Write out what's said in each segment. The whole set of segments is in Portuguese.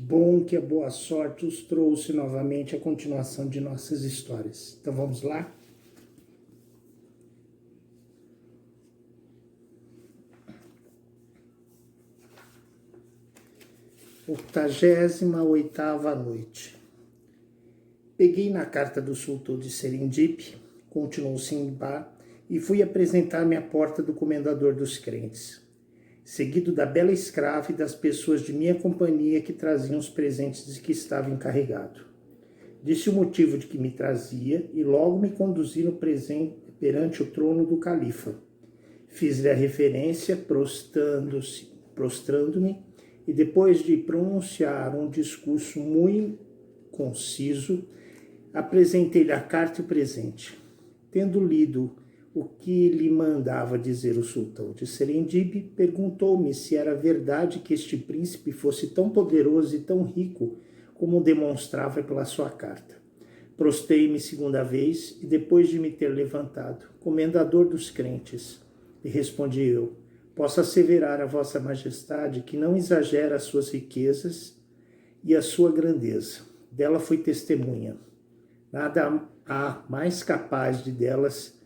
bom que a boa sorte os trouxe novamente a continuação de nossas histórias. Então vamos lá? Octagésima oitava noite. Peguei na carta do sultão de Serendip, continuou Simba, e fui apresentar-me à porta do comendador dos crentes, seguido da bela escrava e das pessoas de minha companhia que traziam os presentes de que estava encarregado. Disse o motivo de que me trazia e logo me conduzi no perante o trono do califa. Fiz-lhe a referência, prostrando-me, e depois de pronunciar um discurso muito conciso, apresentei-lhe a carta e o presente. Tendo lido o que lhe mandava dizer o sultão de Serendip, perguntou-me se era verdade que este príncipe fosse tão poderoso e tão rico como demonstrava pela sua carta. Prostei-me segunda vez e depois de me ter levantado, comendador dos crentes, lhe respondi eu, posso asseverar a vossa majestade que não exagera as suas riquezas e a sua grandeza. Dela fui testemunha. Nada há mais capaz de delas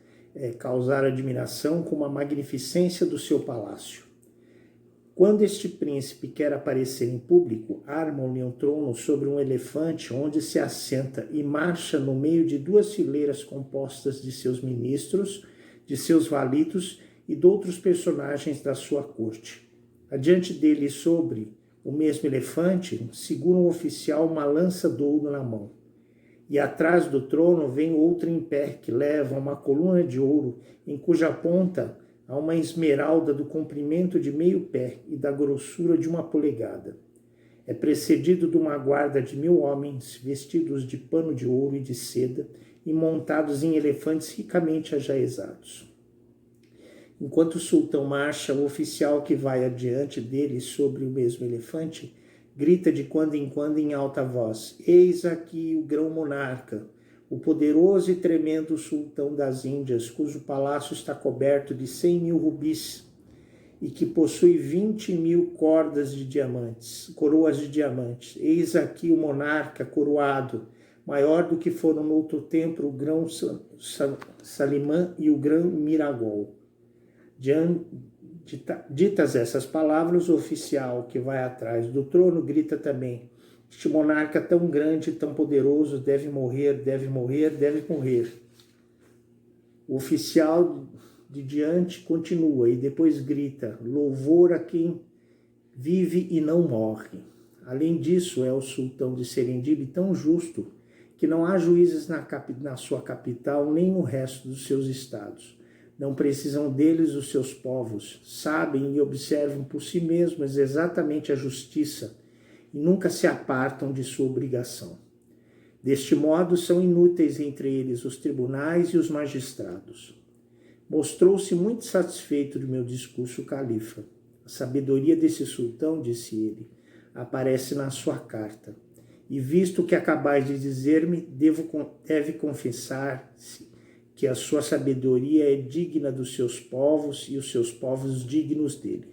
causar admiração como a magnificência do seu palácio. Quando este príncipe quer aparecer em público, armam-lhe um trono sobre um elefante onde se assenta e marcha no meio de duas fileiras compostas de seus ministros, de seus validos e de outros personagens da sua corte. Adiante dele, sobre o mesmo elefante, segura um oficial uma lança de ouro na mão. E atrás do trono vem outro em pé que leva uma coluna de ouro, em cuja ponta há uma esmeralda do comprimento de meio pé e da grossura de 1 polegada. É precedido de uma guarda de 1000 homens, vestidos de pano de ouro e de seda, e montados em elefantes ricamente ajaezados. Enquanto o sultão marcha, o oficial que vai adiante dele sobre o mesmo elefante grita de quando em alta voz: eis aqui o grão-monarca, o poderoso e tremendo sultão das Índias, cujo palácio está coberto de 100.000 rubis e que possui 20.000 coroas de diamantes. Eis aqui o monarca coroado, maior do que foram no outro tempo o grão Salimã e o grão Miragol. Ditas essas palavras, o oficial que vai atrás do trono grita também: este monarca tão grande e tão poderoso deve morrer, deve morrer, deve morrer. O oficial de diante continua e depois grita: louvor a quem vive e não morre. Além disso, é o sultão de Serendip tão justo que não há juízes na sua capital nem no resto dos seus estados. Não precisam deles os seus povos, sabem e observam por si mesmos exatamente a justiça e nunca se apartam de sua obrigação. Deste modo, são inúteis entre eles os tribunais e os magistrados. Mostrou-se muito satisfeito do meu discurso o califa. A sabedoria desse sultão, disse ele, aparece na sua carta. E visto o que acabais de dizer-me, deve confessar-se que a sua sabedoria é digna dos seus povos e os seus povos dignos dele.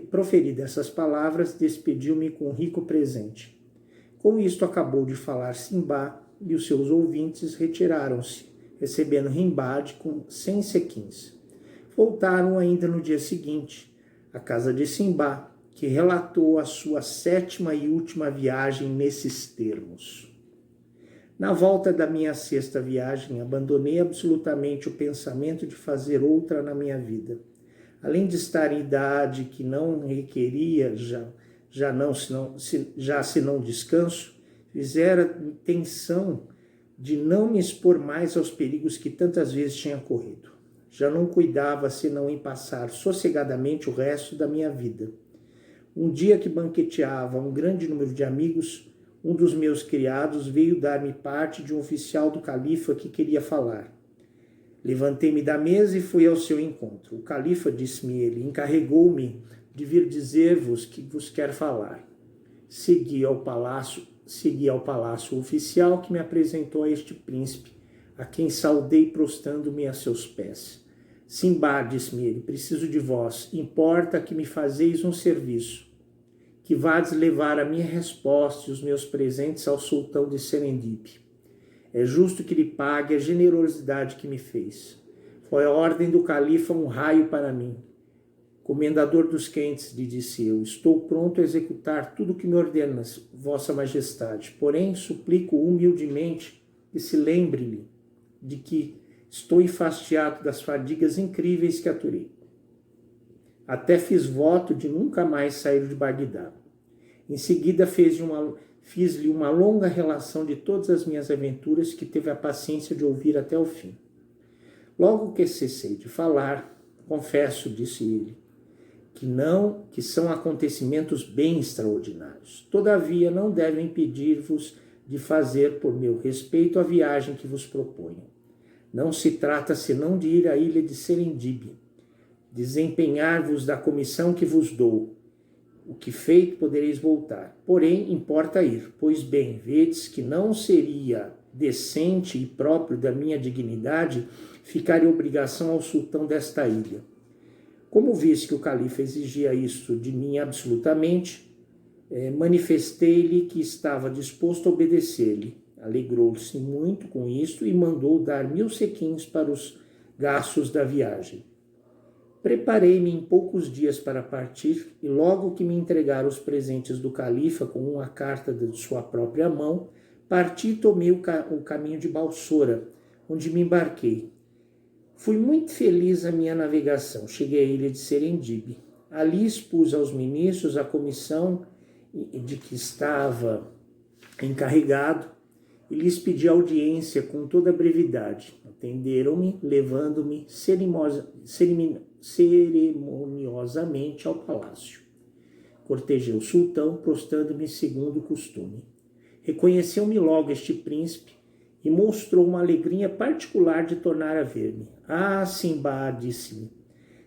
Proferidas essas palavras, despediu-me com um rico presente. Com isto acabou de falar Simba e os seus ouvintes retiraram-se, recebendo Rimbad com 100 sequins. Voltaram ainda no dia seguinte à casa de Simba, que relatou a sua 7ª e última viagem nesses termos. Na volta da minha 6ª viagem, abandonei absolutamente o pensamento de fazer outra na minha vida. Além de estar em idade que não requeria se não descanso, fizera intenção de não me expor mais aos perigos que tantas vezes tinha corrido. Já não cuidava senão em passar sossegadamente o resto da minha vida. Um dia que banqueteava um grande número de amigos, um dos meus criados veio dar-me parte de um oficial do califa que queria falar. Levantei-me da mesa e fui ao seu encontro. O califa, disse-me ele, encarregou-me de vir dizer-vos que vos quer falar. Segui ao palácio o oficial que me apresentou a este príncipe, a quem saudei prostrando-me a seus pés. Simba, disse-me ele, preciso de vós, importa que me fazeis um serviço. que vades levar a minha resposta e os meus presentes ao sultão de Serendip. É justo que lhe pague a generosidade que me fez. Foi a ordem do califa um raio para mim. Comendador dos quentes, lhe disse eu, estou pronto a executar tudo o que me ordenas, vossa majestade. Porém, suplico humildemente que se lembre-lhe de que estou enfastiado das fadigas incríveis que aturei. Até fiz voto de nunca mais sair de Bagdá. Em seguida fiz-lhe uma longa relação de todas as minhas aventuras que teve a paciência de ouvir até o fim. Logo que cessei de falar, confesso, disse ele, que são acontecimentos bem extraordinários. Todavia, não devem impedir-vos de fazer, por meu respeito, a viagem que vos proponho. Não se trata senão de ir à ilha de Serendib, desempenhar-vos da comissão que vos dou, o que feito podereis voltar. Porém, importa ir, pois bem, vedes que não seria decente e próprio da minha dignidade ficar em obrigação ao sultão desta ilha. Como visse que o califa exigia isso de mim absolutamente, manifestei-lhe que estava disposto a obedecer-lhe. Alegrou-se muito com isto e mandou dar 1000 sequins para os gastos da viagem. Preparei-me em poucos dias para partir e logo que me entregaram os presentes do califa com uma carta de sua própria mão, parti e tomei o caminho de Balsora, onde me embarquei. Fui muito feliz na minha navegação. Cheguei à ilha de Serendib. Ali expus aos ministros a comissão de que estava encarregado e lhes pedi audiência com toda a brevidade. Atenderam-me, levando-me cerimoniosamente ao palácio. Cortejei o sultão, prostrando-me segundo o costume. Reconheceu-me logo este príncipe e mostrou uma alegria particular de tornar a ver-me. Ah, Simba, disse-me,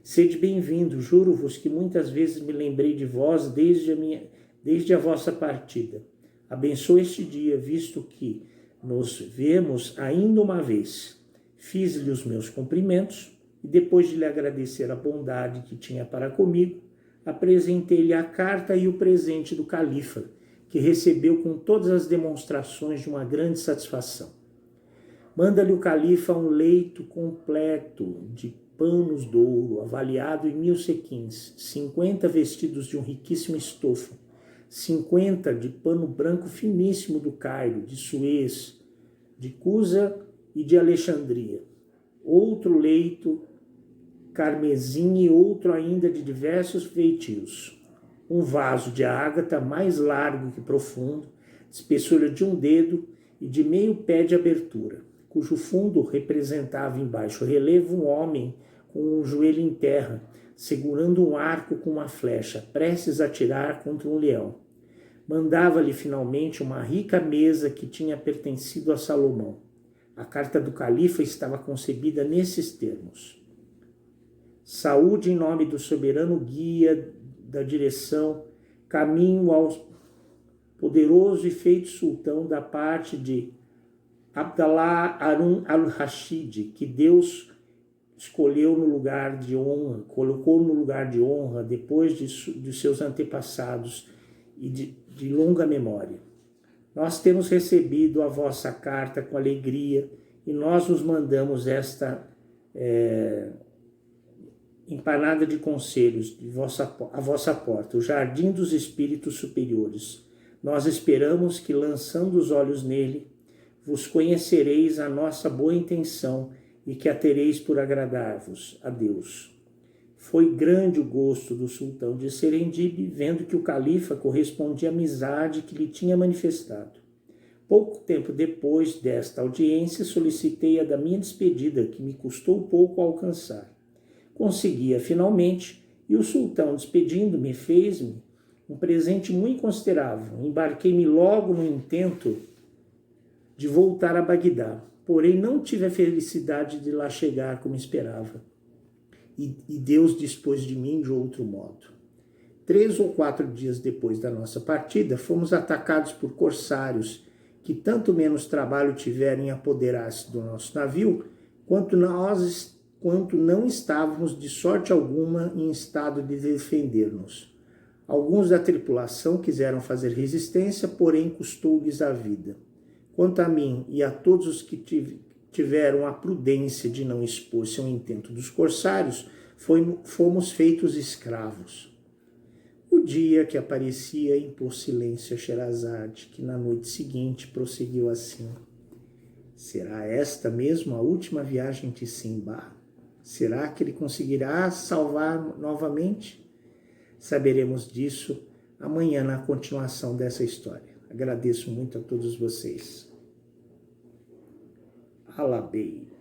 sede bem-vindo, juro-vos que muitas vezes me lembrei de vós desde a vossa partida. Abençoe este dia, visto que nos vemos ainda uma vez. Fiz-lhe os meus cumprimentos e, depois de lhe agradecer a bondade que tinha para comigo, apresentei-lhe a carta e o presente do califa, que recebeu com todas as demonstrações de uma grande satisfação. Manda-lhe o califa um leito completo de panos de ouro, avaliado em 1000 sequins, 50 vestidos de um riquíssimo estofo, 50 de pano branco finíssimo do Cairo, de Suez, de Cusa e de Alexandria, outro leito carmesim e outro ainda de diversos feitios, um vaso de ágata mais largo que profundo, de espessura de 1 dedo e de meio pé de abertura, cujo fundo representava em baixo relevo um homem com um joelho em terra, segurando um arco com uma flecha, prestes a atirar contra um leão. Mandava-lhe finalmente uma rica mesa que tinha pertencido a Salomão. A carta do califa estava concebida nesses termos: saúde em nome do soberano guia da direção, caminho ao poderoso e feito sultão da parte de Abdallah Harun al-Rashid, que Deus escolheu no lugar de honra, colocou no lugar de honra depois de seus antepassados e de longa memória. Nós temos recebido a vossa carta com alegria e nós vos mandamos esta empanada de conselhos à vossa porta, o jardim dos espíritos superiores. Nós esperamos que, lançando os olhos nele, vos conhecereis a nossa boa intenção e que a tereis por agradar-vos a Deus. Foi grande o gosto do sultão de Serendib, vendo que o califa correspondia à amizade que lhe tinha manifestado. Pouco tempo depois desta audiência, solicitei a da minha despedida, que me custou pouco alcançar. Consegui-a finalmente, e o sultão, despedindo-me, fez-me um presente muito considerável. Embarquei-me logo no intento de voltar a Bagdá, porém não tive a felicidade de lá chegar como esperava. E Deus dispôs de mim de outro modo. 3 ou 4 dias depois da nossa partida, fomos atacados por corsários que tanto menos trabalho tiveram em apoderar-se do nosso navio, quanto não estávamos de sorte alguma em estado de defender-nos. Alguns da tripulação quiseram fazer resistência, porém custou-lhes a vida. Quanto a mim e a todos os que tiveram a prudência de não expor-se ao intento dos corsários, fomos feitos escravos. O dia que aparecia impôs silêncio a Sherazade, que na noite seguinte prosseguiu assim: será esta mesmo a última viagem de Simba? Será que ele conseguirá salvar novamente? Saberemos disso amanhã na continuação dessa história. Agradeço muito a todos vocês. Alabei.